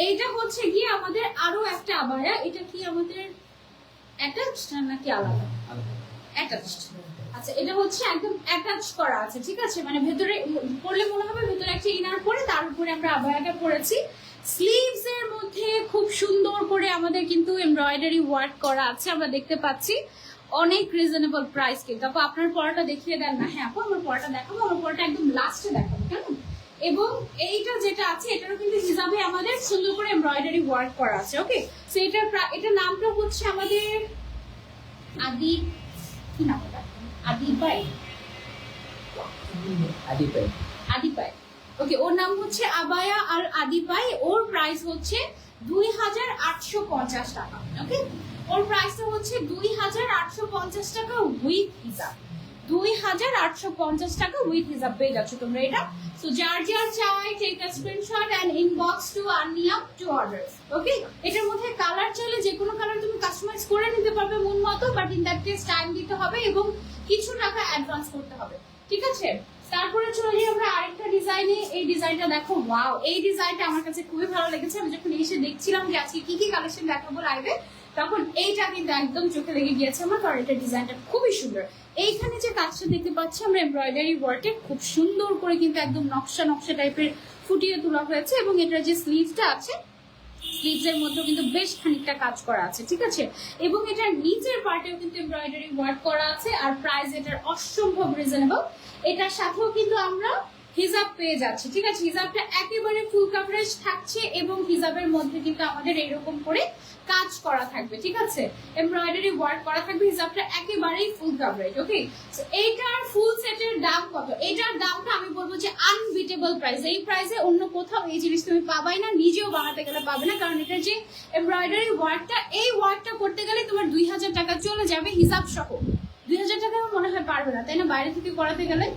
এইটা হচ্ছে গিয়ে আমাদের আরো একটা আবায়া। এটা কি আমাদের অ্যাটাচড নাকি আলাদা? অ্যাটাচড। আচ্ছা, এটা হচ্ছে একদম অ্যাটাচ করা আছে, ঠিক আছে? মানে ভেতরে পরলে মনে হবে ভেতরে একটা ইনার পরে তার উপরে আমরা আবায়াটা পরেছি। স্লিভস এর মধ্যে খুব সুন্দর করে আমাদের কিন্তু এমব্রয়ডারি ওয়ার্ক করা আছে, আমরা দেখতে পাচ্ছি। অনেক রিজনেবল প্রাইস কিন্তু। আপু, আপনার পরাটা দেখিয়ে দেন না? হ্যাঁ আপু, আমার পরাটা দেখাবো। আমার পরাটা একদম লাস্টে দেখাবো, কেমন? এবং এইটা যেটা আছে এটারও কিন্তু হিজাবে আমাদের সুন্দর করে এমব্রয়ডারি ওয়ার্ক করা আছে। ওকে, সো এটা নামটা হচ্ছে আমাদের আদি, কি নাম এটা? আদিপাই, আদিপাই, আদিপাই। ওকে, ওর নাম হচ্ছে আবায়া আর আদিপাই। ওর প্রাইস হচ্ছে 2850 টাকা। ওকে, ওর প্রাইসটা হচ্ছে 2850 টাকা উইথ হিজাব। 2850 টাকা উইথ হিজাব পেয়ে যাচ্ছ তোমরা এটা। সো যার যার চাই take a screenshot and inbox to আর্নিয়া টু অর্ডার। ওকে, এটার মধ্যে কালার চাইলে যে কোনো কালার তুমি কাস্টমাইজ করে নিতে পারবে মন মতো, but in that case time দিতে হবে এবং কিছু টাকা অ্যাডভান্স করতে হবে। ঠিক আছে, তারপরে চলে যাই আমরা আরেকটা ডিজাইনে। এই ডিজাইনটা দেখো, ওয়াও, এই ডিজাইনটা আমার কাছে খুবই ভালো লেগেছে। আমি যখন এসে দেখছিলাম যে আজকে কি কি কালেকশন দেখাবো লাইভে, তখন এইটা কিন্তু একদম চোখে লেগে গিয়েছে আমার, কারণ এটা ডিজাইনটা খুবই সুন্দর। এইখানে যে কাজটা দেখতে পাচ্ছি আমরা এমব্রয়ডারি ওয়ার্কে খুব সুন্দর করে কিন্তু একদম নকশা নকশা টাইপের ফুটিয়ে তোলা হয়েছে, এবং এটার যে স্লিভসটা আছে স্লিভসের মধ্যে কিন্তু বেশ খানিকটা কাজ করা আছে। ঠিক আছে, এবং এটার নিচের পার্টেও কিন্তু এমব্রয়ডারি ওয়ার্ক করা আছে। আর প্রাইস এটার অসম্ভব রিজনেবল। এটার সাথেও কিন্তু আমরা হিজাব পেয়ে যাচ্ছি। ঠিক আছে, হিজাবটা একেবারে ফুল কভারেজ থাকছে এবং হিজাবের মধ্যে কিন্তু আমাদের এরকম করে কাজ করা থাকবে। ঠিক আছে, এমব্রয়ডারি ওয়ার্ক করা থাকবে, হিজাবটা একেবারেই ফুল কভারেজ। ওকে, এইটার ফুল সেটের দাম কত? এটার দামটা আমি বলবো যে আনবিটেবল প্রাইস। এই প্রাইসে অন্য কোথাও এই জিনিস তুমি পাবাই না, নিজেও বানাতে গেলে পাবে না, কারণ এটার যে এমব্রয়ডারি ওয়ার্কটা, এই ওয়ার্কটা করতে গেলে তোমার 2000 টাকা চলে যাবে হিসাব সহ। 2000 টাকা আমার মনে হয় পারবে না, তাই না? বাইরে থেকে করাতে গেলে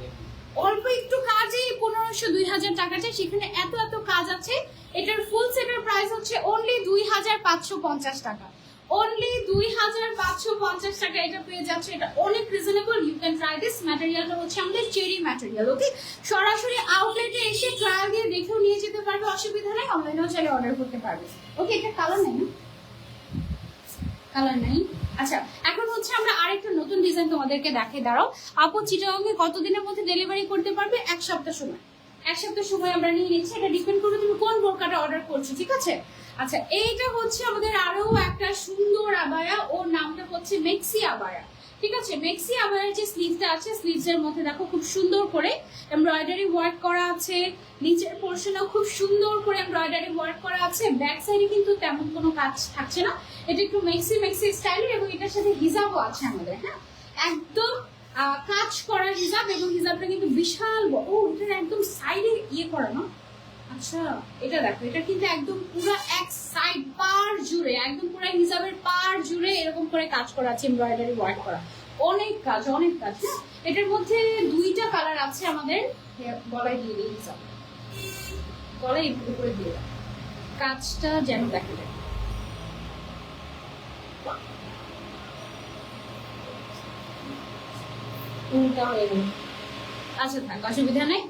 অল্প একটু কাজেই 1500-2000 টাকা চাই, সেখানে এত এত কাজ আছে। এটার ফুল সেটের প্রাইস হচ্ছে অনলি 2550 টাকা। অনলি 2550 টাকা এটা পেয়ে যাচ্ছে। এটা অনেক reasonable, you can try this. ম্যাটেরিয়ালটা হচ্ছে আমাদের চেরি ম্যাটেরিয়াল। ওকে, সরাসরি আউটলেটে এসে ট্রায়াল দিয়ে দেখেও নিয়ে যেতে পারবে, অসুবিধা নেই। অনলাইনেও চাইলে অর্ডার করতে পারবে। ওকে, এটা কালার নেই না, কালার নেই। আচ্ছা, এখন হচ্ছে আমরা আরেকটা নতুন ডিজাইন তোমাদেরকে দেখাই। দাঁড়াও আপু, চিটাগাংয়ে কতদিনের মধ্যে ডেলিভারি করতে পারবে? 1 সপ্তাহ সময়। 1 সপ্তাহ সময় আমরা নিয়ে নিচ্ছি। এটা ডিপেন্ড করবে তুমি কোন বোরকাটা অর্ডার করছো। ঠিক আছে, আচ্ছা, এইটা হচ্ছে আমাদের আরো একটা সুন্দর আবায়া। ওর নামটা হচ্ছে মেক্সি আবায়া। ঠিক আছে, মেক্সি আবায়ার যে স্লিভসটা আছে, স্লিভসের মধ্যে দেখো খুব সুন্দর করে এমব্রয়ডারি ওয়ার্ক করা আছে। নিচের পোর্শনেও খুব সুন্দর করে এমব্রয়ডারি ওয়ার্ক করা আছে। ব্যাক সাইডে কিন্তু তেমন কোনো কাজ থাকছে না, এটা একটু মেক্সি মেক্সি স্টাইলের, এবং এটার সাথে হিজাবও আছে আমাদের। হ্যাঁ, একদম কাজ করা হিজাব, এবং হিজাবটা কিন্তু বিশাল বড়। ও, এটার একদম সাইডে ইয়ে করা না। আচ্ছা, এটা দেখো, এটা কিন্তু একদম পুরো এক সাইড পার জুড়ে, একদম পুরো হিজাবের পার জুড়ে এরকম করে কাজ করা আছে, এমব্রয়ডারি ওয়ার্ক করা। অনেক কাজ, অনেক কাজ। হ্যাঁ, এটার মধ্যে 2টা কালার আছে আমাদের। গলায় দিয়ে দিই হিজাব, গলায় একটু করে দিয়ে দাও, কাজটা যেন দেখা যায়। উল্টা হয়ে গেল। আচ্ছা থাক, অসুবিধা নেই,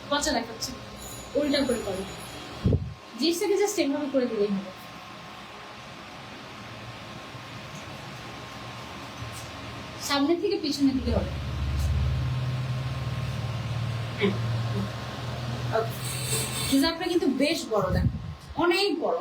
পচা দেখাচ্ছে। উল্টা করে করো, জিনিসটাকে জাস্ট এভাবে করে দিলেই হবে। সামনে থেকে পিছনের দিকে হবে। হিজাবটা কিন্তু বেশ বড়, দেখ অনেক বড়।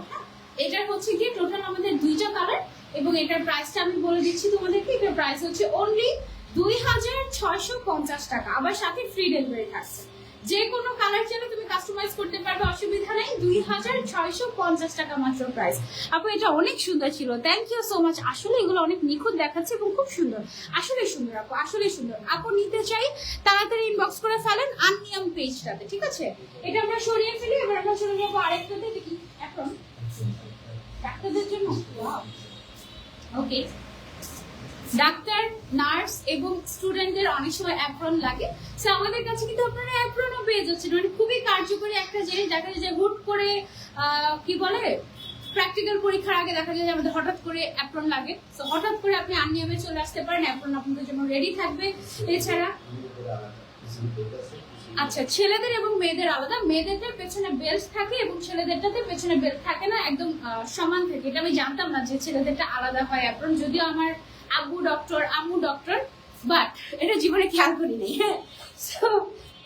এটার হচ্ছে কি টোটাল আমাদের 2টা কালার, এবং এটার প্রাইসটা আমি বলে দিচ্ছি তোমাদেরকে। এটার প্রাইস হচ্ছে অনলি 2650 টাকা, আবার সাথে ফ্রি ডেলিভারি থাকছে। যে কোনো কালার চাইলে তুমি কাস্টমাইজ করতে পারবে, অসুবিধা নেই। 2650 টাকা মাত্র প্রাইস। আপু, এটা অনেক সুন্দর ছিল, থ্যাংক ইউ সো মাচ। আসলে এগুলো অনেক নিখুঁত দেখাচ্ছে এবং খুব সুন্দর, আসলে সুন্দর আপু, আসলে সুন্দর। আপু নিতে চাই তাড়াতাড়ি ইনবক্স করে ফেলেন আননিয়াম পেজটাতে। ঠিক আছে, এটা আমরা সরিয়ে ফেলি। এবার আমরা চলে যাবো আরেকটাতে। এটা কি এখন ডাক্তারদের জন্য? ওকে, ডাক্তার, নার্স এবং স্টুডেন্টদের অনেক সময় অ্যাপ্রন লাগে। সো আমাদের কাছে কিন্তু আপনারা অ্যাপ্রনও পেয়ে যাচ্ছেন। মানে খুবই কার্যকরী একটা জিনিস। দেখা যায় যে হুট করে কি বলে প্র্যাকটিক্যাল পরীক্ষার আগে দেখা যায় যে আমাদের হঠাৎ করে অ্যাপ্রন লাগে। সো হঠাৎ করে আপনি আননিয়ামে চলে আসতে পারেন, অ্যাপ্রন আপনাদের জন্য রেডি থাকবে। এছাড়া আচ্ছা, ছেলেদের এবং মেয়েদের আলাদা। মেয়েদেরটার পেছনে বেল্ট থাকে এবং ছেলেদেরটাতে পেছনে বেল্ট থাকে না, একদম সমান থাকে। এটা আমি জানতাম না যে ছেলেদেরটা আলাদা হয় অ্যাপ্রন, যদিও আমার আব্বু ডক্টর, আম্মু ডক্টর, বাট এটা জীবনে খেয়াল করি নাই। হ্যাঁ, সো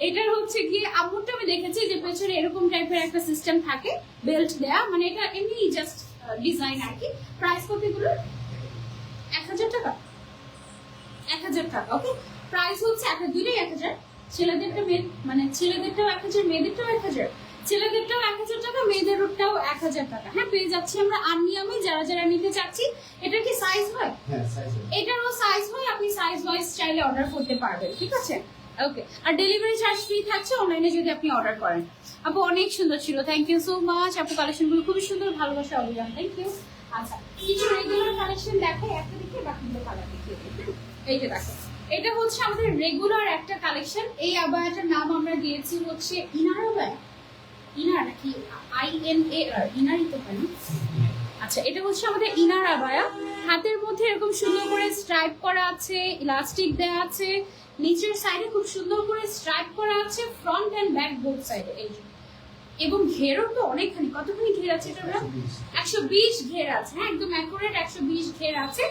এটার হচ্ছে কি আম্মুরটা আমি দেখেছি যে পেছনে এরকম টাইপের একটা সিস্টেম থাকে, বেল্ট দেয়া। মানে এটা এমনি জাস্ট ডিজাইন আর কি। প্রাইস কত এগুলো? 1000 টাকা। 1000 টাকা। ওকে, প্রাইস হচ্ছে 2টাই 1000। ছেলেদেরটা মানে ছেলেদেরটাও 1000, মেয়েদেরটাও 1000, ছেলেদেরটাও 1000 টাকা, মেয়েদেরটাও 1000 টাকা। হ্যাঁ, পেয়ে যাচ্ছি আমরা আননিয়ামে। যারা যারা নিতে চাচ্ছি, এটা কি সাইজ হয়? হ্যাঁ, সাইজ হয়। এটারও সাইজ হয়, আপনি সাইজ ওয়াইজ চাইলে অর্ডার করতে পারবেন, ঠিক আছে? ওকে, আর ডেলিভারি চার্জ ফ্রি থাকছে অনলাইনে যদি আপনি অর্ডার করেন। আপু অনেক সুন্দর ছিল, থ্যাংক ইউ সো মাচ। আপু কালেকশনগুলো খুবই সুন্দর, ভালোবাসা অভিযান, থ্যাংক ইউ। আচ্ছা, কিছু রেগুলার কালেকশন দেখাই, একটা দেখে বাকিগুলো কালার দেখিয়ে দিই। এই যে দেখো, এটা হচ্ছে আমাদের রেগুলার একটা কালেকশন। এই আবায়াটার নাম আমরা দিয়েছি হচ্ছে ইনার আবায়া। ইনার নাকি INAR? ইনারই তো কেন? আচ্ছা, এটা হচ্ছে আমাদের ইনার আবায়া। হাতের মধ্যে এরকম সুন্দর করে স্ট্রাইপ করা আছে, ইলাস্টিক দেওয়া আছে, নিচের সাইডে খুব সুন্দর করে স্ট্রাইপ করা আছে, ফ্রন্ট এন্ড ব্যাক বোথ সাইডে। এই যে, এবং ঘেরও তো অনেকখানি, কতখানি ঘের আছে এটা? 120 ঘের আছে। হ্যাঁ, একদম অ্যাকুরেট 120 ঘের আছে।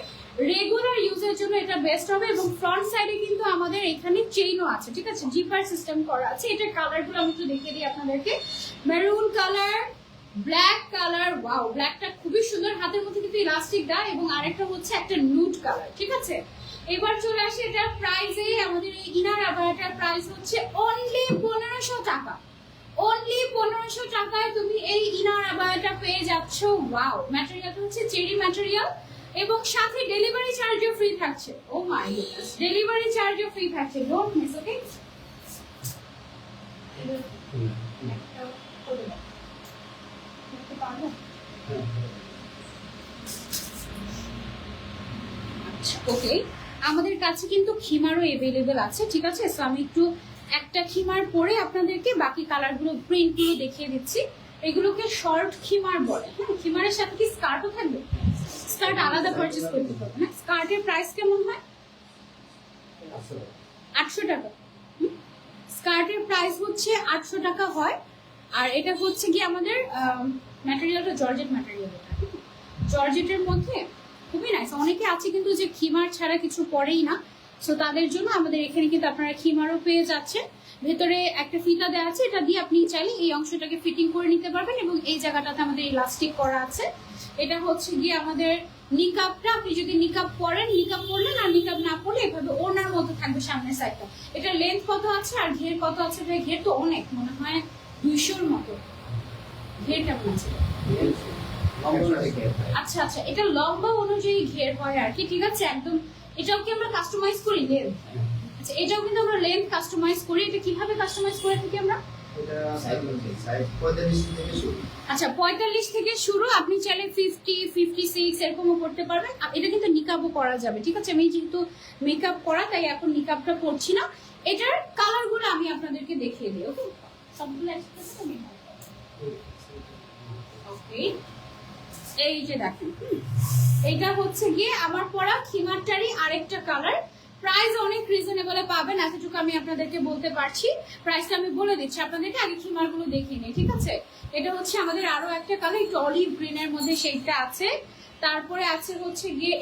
রেগুলার ইউজের জন্য এটা বেস্ট হবে। এবং ফ্রন্ট সাইডে কিন্তু আমাদের এখানে চেইনও আছে, ঠিক আছে? জিপার সিস্টেম করা আছে। এটার কালারগুলো আমি একটু দেখিয়ে দিই আপনাদেরকে। Maroon colour, black colour, wow, ব্ল্যাকটা খুবই সুন্দর। হাতের মধ্যে কিন্তু ইলাস্টিক দেয়। এবং আরেকটা হচ্ছে একটা নুড কালার, ঠিক আছে? এবার চলে আসে এটার প্রাইসে। আমাদের এই ইনার আবায়াটার প্রাইস হচ্ছে অনলি 1500 টাকা। অনলি 1500 টাকায় তুমি এই ইনার আবায়াটা পেয়ে যাচ্ছ। ওয়াও, ম্যাটেরিয়ালটা হচ্ছে চেরি ম্যাটেরিয়াল এবং সাথে ডেলিভারি চার্জও ফ্রি থাকছে। ও মাই গডনেস, ডেলিভারি চার্জও ফ্রি থাকছে, ডোন্ট মিস। ওকে, আচ্ছা, ওকে, আমাদের কাছে কিন্তু খিমারও এভেলেবেল আছে, ঠিক আছে? সো আমি একটু একটা খিমার পরে আপনাদেরকে বাকি কালারগুলো, প্রিন্টগুলো দেখিয়ে দিচ্ছি। এগুলোকে শর্ট খিমার বলে। হ্যাঁ, খিমারের সাথে কি স্কার্টও থাকবে? স্কার্ট আলাদা পারচেজ করতে হবে। হ্যাঁ, স্কার্টের প্রাইস কেমন হয়? 800 টাকা। স্কার্টের প্রাইস হচ্ছে 800 টাকা হয়। আর এটা হচ্ছে কি আমাদের ম্যাটেরিয়ালটা জর্জেট ম্যাটেরিয়াল। জর্জেটের মধ্যে খুবই নাইস। অনেকে আছে কিন্তু যে খিমার ছাড়া কিছু পরেই না, সো তাদের জন্য আমাদের এখানে কিন্তু আপনারা খিমারও পেয়ে যাচ্ছেন। ভেতরে একটা ফিতা দেওয়া আছে, এটা দিয়ে আপনি চাইলে এই অংশটাকে ফিটিং করে নিতে পারবেন। এবং এই জায়গাটাতে আমাদের ইলাস্টিক করা আছে। এটা হচ্ছে গিয়ে আমাদের নিকাবটা, আপনি যদি নিকাব পরেন, নিকাব পরলেন, আর নিকাব না পরলে এভাবে ওনার মতো থাকবে সামনের সাইডটা। এটা লেন্থ কত আছে আর ঘের কত আছে? ঘের তো অনেক, মনে হয় 200-র মতো ঘের। কেমন আছে? আচ্ছা আচ্ছা, এটা লম্বা অনুযায়ী ঘের হয় আর কি, ঠিক আছে? একদম। এটাও কি আমরা কাস্টমাইজ করি লেন্থ? আচ্ছা, এটাও কিন্তু আমরা লেন্থ কাস্টমাইজ করি। এটা কিভাবে কাস্টমাইজ করে থাকি আমরা? আচ্ছা, 45 থেকে শুরু। আপনি চাইলে 50, 56 এরকমও করতে পারবেন। এটা কিন্তু নিকাবও করা যাবে, ঠিক আছে? আমি যেহেতু মেকআপ করা, তাই এখন নিকাবটা করছি না। এটার কালারগুলো আমি আপনাদেরকে দেখিয়ে দিই। ওকে, সবগুলো একসাথে। ওকে, এই যে দেখেন, এইটা হচ্ছে গিয়ে আমার পরা খিমারটারই আরেকটা কালার। প্রাইস অনেক রিজনেবলে পাবেন, এতটুকু আমি আপনাদেরকে বলতে পারছি। প্রাইসটা আমি বলে দিচ্ছি আপনাদেরকে, আগে খিমারগুলো দেখিয়ে নিই, ঠিক আছে? এটা হচ্ছে আমাদের আরো একটা কালার, একটু অলিভ গ্রিনের মধ্যে সেইটা আছে। তারপরে আছে হচ্ছে গিয়ে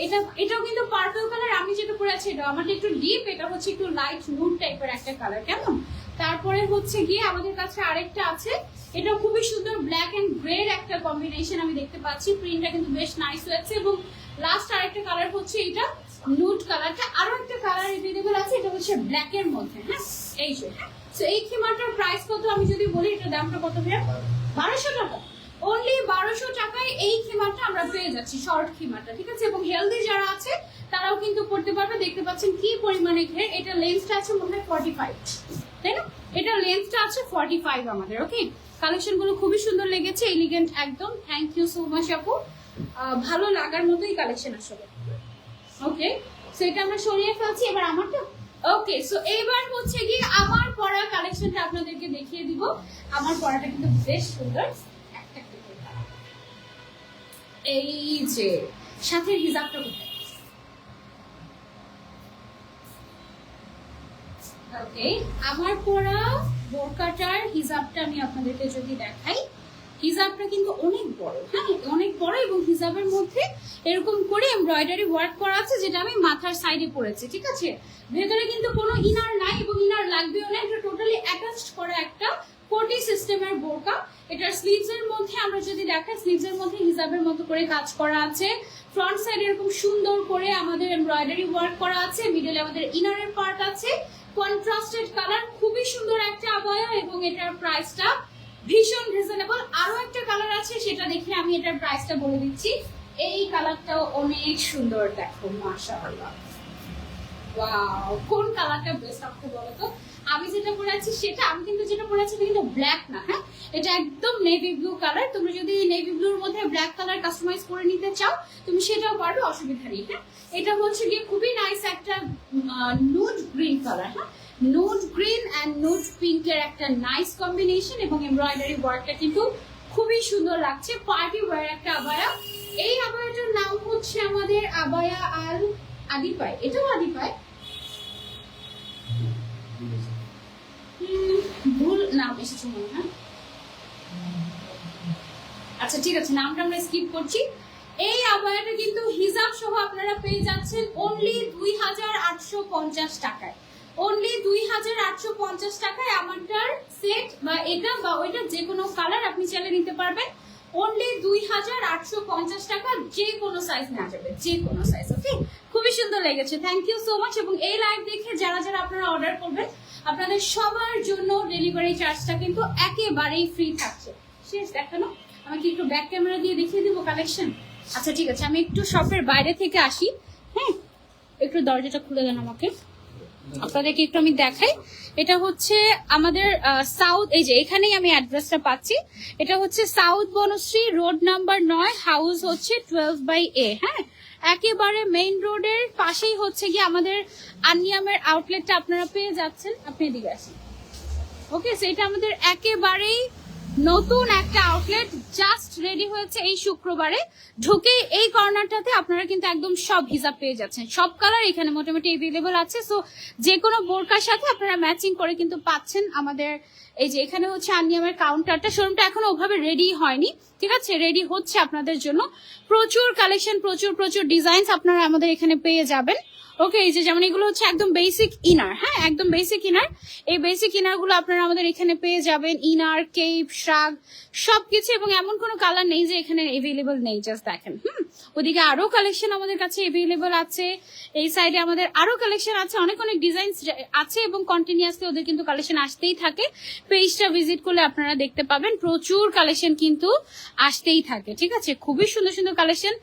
এটাও কিন্তু পার্পল কালার। আমি যেটা পরে আছি এটা আমাদের একটু ডিপ, এটা হচ্ছে একটু লাইট নুড টাইপের একটা কালার, কেমন? তারপরে হচ্ছে গিয়ে আমাদের কাছে আরেকটা আছে, এটা খুবই সুন্দর, ব্ল্যাক এন্ড গ্রে এর একটা কম্বিনেশন আমি দেখতে পাচ্ছি। প্রিন্টটা কিন্তু বেশ নাইস হয়েছে। এবং লাস্ট আরেকটা কালার হচ্ছে এটা নুড কালারটা। আরো একটা কালার अवेलेबल আছে, এটা হচ্ছে ব্ল্যাক এর মধ্যে। হ্যাঁ, এই যে। সো এই খিমারটার প্রাইস কত আমি যদি বলি, এটার দামটা কত ভাইয়া? 1200 টাকা। অনলি 1200 টাকায় এই খিমারটা আমরা পেয়ে যাচ্ছি, শর্ট খিমারটা, ঠিক আছে? এবং হেলদি যারা আছে তারাও কিন্তু পড়তে পারবে। দেখতে পাচ্ছেন কি পরিমাণে ঘের। এটা লেন্থটা আছে মনে হয় 45, তাই না? এটা লেন্থটা আছে 45 আমাদের। ওকে, কালেকশনগুলো খুবই সুন্দর লেগেছে, এলিগেন্ট একদম। থ্যাংক ইউ সো মাচ আপু, ভালো লাগার মতোই কালেকশন আসলে। ওকে, সো এটা আমরা সরিয়ে ফেলছি। এবার আমারটা। ওকে, সো এইবার হচ্ছে কি আমার পরা কালেকশনটা আপনাদেরকে দেখিয়ে দিব। আমার পরাটা কিন্তু বেশ সুন্দর। এই যে সাথে হিজাবটা কোথায়? ওকে, আমার পরা বোরকাটার হিজাবটা আমি আপনাদেরকে যদি দেখাই, হিজাবটা কিন্তু অনেক বড়। হ্যাঁ, অনেক বড়। এবং হিজাবের মধ্যে এরকম করে এমব্রয়ডারি ওয়ার্ক করা আছে, যেটা আমি মাথার সাইডে পরেছি, ঠিক আছে? ভেতরে কিন্তু কোনো ইনার নাই এবং ইনার লাগবেও না। এটা টোটালি অ্যাটাচড করা একটা কোটি সিস্টেমের বোরকা। এটার স্লিভস এর মধ্যে আমরা যদি দেখাই, স্লিভস এর মধ্যে হিজাবের মতো করে কাজ করা আছে। ফ্রন্ট সাইড এরকম সুন্দর করে আমাদের এমব্রয়ডারি ওয়ার্ক করা আছে। মিডলে আমাদের ইনারের পার্ট আছে। কন্ট্রাস্টেড কালার, খুবই সুন্দর একটা আবায়া এবং এটার প্রাইসটা ভীষণ রিজনেবল। আরো একটা কালার আছে, সেটা দেখে আমি এটার প্রাইসটা বলে দিচ্ছি। এই কালারটাও অনেক সুন্দর, দেখো মাশাআল্লাহ। ওয়াও, কোন কালারটা বেস্ট আমাকে বলো তো? আমি যেটা পরে আছি সেটা, আমি কিন্তু যেটা পরে আছি কিন্তু ব্ল্যাক না, হ্যাঁ এটা একদম নেভি ব্লু কালার। তুমি যদি নেভি ব্লুর মধ্যে ব্ল্যাক কালার কাস্টমাইজ করে নিতে চাও তুমি সেটাও পারবে, অসুবিধা নেই। হ্যাঁ এটা হচ্ছে গিয়ে খুবই নাইস একটা নুড গ্রিন কালার, হ্যাঁ নুড গ্রিন এন্ড নুড পিঙ্কের একটা নাইস কম্বিনেশন এবং এমব্রয়ডারি ওয়ার্কটা কিন্তু খুবই সুন্দর লাগছে। পার্টি ওয়্যার একটা আবায়া। এই আবায়াটার নাম হচ্ছে আমাদের আবায়া আল আদিপাই। এটাও আদিপাই, ভুল নাম এসেছে মনে হয়। আচ্ছা ঠিক আছে, নামটা আমরা স্কিপ করছি। এই আবায়াটা কিন্তু হিজাব সহ আপনারা পেয়ে যাচ্ছেন অনলি 2850 টাকায়। অনলি 2850 টাকায় আমারটার সেট বা এটা বা ওইটা যে কোনো কালার আপনি চাইলে নিতে পারবেন। অনলি 2850 টাকা, যে কোনো সাইজ নেওয়া যাবে, যে কোনো সাইজ। ওকে, খুবই সুন্দর লেগেছে, থ্যাংক ইউ সো মাচ। এবং এই লাইভ দেখে যারা যারা আপনারা অর্ডার করবেন আপনাদের সবার জন্য ডেলিভারি চার্জটা কিন্তু একেবারেই ফ্রি থাকছে। শেষ দেখানো, আমাকে একটু ব্যাক ক্যামেরা দিয়ে দেখিয়ে দিব কালেকশন। আচ্ছা ঠিক আছে, আমি একটু শপের বাইরে থেকে আসি। হ্যাঁ একটু দরজাটা খুলে দেন আমাকে, আপনাদেরকে একটু আমি দেখাই। এটা হচ্ছে আমাদের সাউথ, এই যে এখানেই আমি অ্যাড্রেসটা পাচ্ছি। এটা হচ্ছে south Banasree road number 9, house হচ্ছে 12/A। হ্যাঁ একেবারে মেইন রোডের পাশেই হচ্ছে গিয়ে আমাদের আনিয়ামের আউটলেটটা আপনারা পেয়ে যাচ্ছেন। আপনি এদিকে আসেন। ওকে, সেটা আমাদের একেবারেই নতুন একটা আউটলেট জাস্ট রেডি হয়েছে এই শুক্রবারে। ঢুকে এই কর্নারটাতে আপনারা কিন্তু একদম সব হিজাব পেয়ে যাচ্ছেন, সব কালার এখানে মোটামুটি এভেলেবল আছে। সো যে কোনো বোরকার সাথে আপনারা ম্যাচিং করে কিন্তু পাচ্ছেন। আমাদের এই যে এখানে হচ্ছে আনিয়ামের কাউন্টারটা, শোরুমটা এখনো ওভাবে রেডি হয়নি, ঠিক আছে, রেডি হচ্ছে আপনাদের জন্য। প্রচুর কালেকশন, প্রচুর প্রচুর ডিজাইনস আপনারা আমাদের এখানে পেয়ে যাবেন। ওকে, এই যে যেমন এগুলো হচ্ছে একদম বেসিক ইনার, হ্যাঁ একদম বেসিক ইনার। এই বেসিক ইনার গুলো আপনারা আমাদের এখানে পেয়ে যাবেন, ইনার, কেপ, শ্রাগ সবকিছু। এবং এমন কোনো কালার নেই যে এখানে এভেলেবল নেই, জাস্ট দেখেন। ওদিকে আরো কালেকশন আমাদের কাছে এভেলেবল আছে, এই সাইডে আমাদের আরো কালেকশন আছে, অনেক অনেক ডিজাইন আছে এবং কন্টিনিউয়াসলি ওদের কিন্তু কালেকশন আসতেই থাকে। পেজটা ভিজিট করলে আপনারা দেখতে পাবেন প্রচুর কালেকশন কিন্তু আসতেই থাকে, ঠিক আছে, খুবই সুন্দর সুন্দর কালেকশন।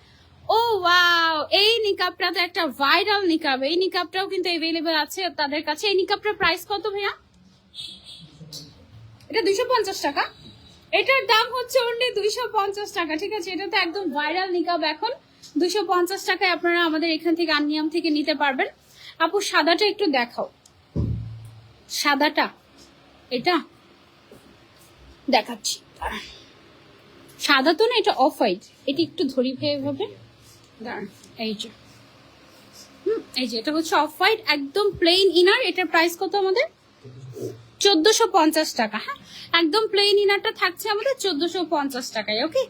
ও ওয়াও, এই নিকাবটা তো একটা ভাইরাল নিকাব, এই নিকাবটাও কিন্তু अवेलेबल আছে তাদের কাছে। এই নিকাবটার প্রাইস কত ভাইয়া? এটা 250 টাকা, এটার দাম হচ্ছে অনলি 250 টাকা, ঠিক আছে। এটা তো একদম ভাইরাল নিকাব, এখন 250 টাকায় আপনারা আমাদের এখান থেকে আনিয়াম থেকে নিতে পারবেন। আপু সাদাটা একটু দেখাও, সাদাটা এটা দেখাচ্ছি, সাদা তো না, এটা অফ হোয়াইট। এটা একটু ধরি ভাই ভাবে, এই যে এই যে এটা হচ্ছে অফ হোয়াইট, একদম প্লেন ইনার। এটার প্রাইস কত আমাদের? 1450 টাকা। হ্যাঁ একদম প্লেন ইনারটা থাকছে আমাদের 1450 টাকায়। ওকে,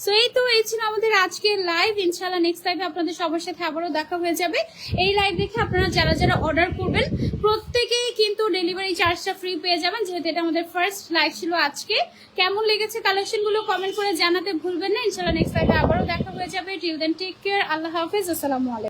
সো এই তো এই ছিল আমাদের আজকের লাইভ। ইনশাআল্লাহ নেক্সট লাইভে আপনাদের সবার সাথে আবারও দেখা হয়ে যাবে। এই লাইভ দেখে আপনারা যারা যারা অর্ডার করবেন প্রত্যেকেই কিন্তু ডেলিভারি চার্জটা ফ্রি পেয়ে যাবেন, যেহেতু এটা আমাদের ফার্স্ট লাইভ ছিল আজকে। কেমন লেগেছে কালেকশন গুলো কমেন্ট করে জানাতে ভুলবেন না। ইনশাআল্লাহ নেক্সট লাইভে আবারও দেখা হয়ে যাবে। টিল দেন টেক কেয়ার, আল্লাহ হাফেজ, আসসালামু আলাইকুম।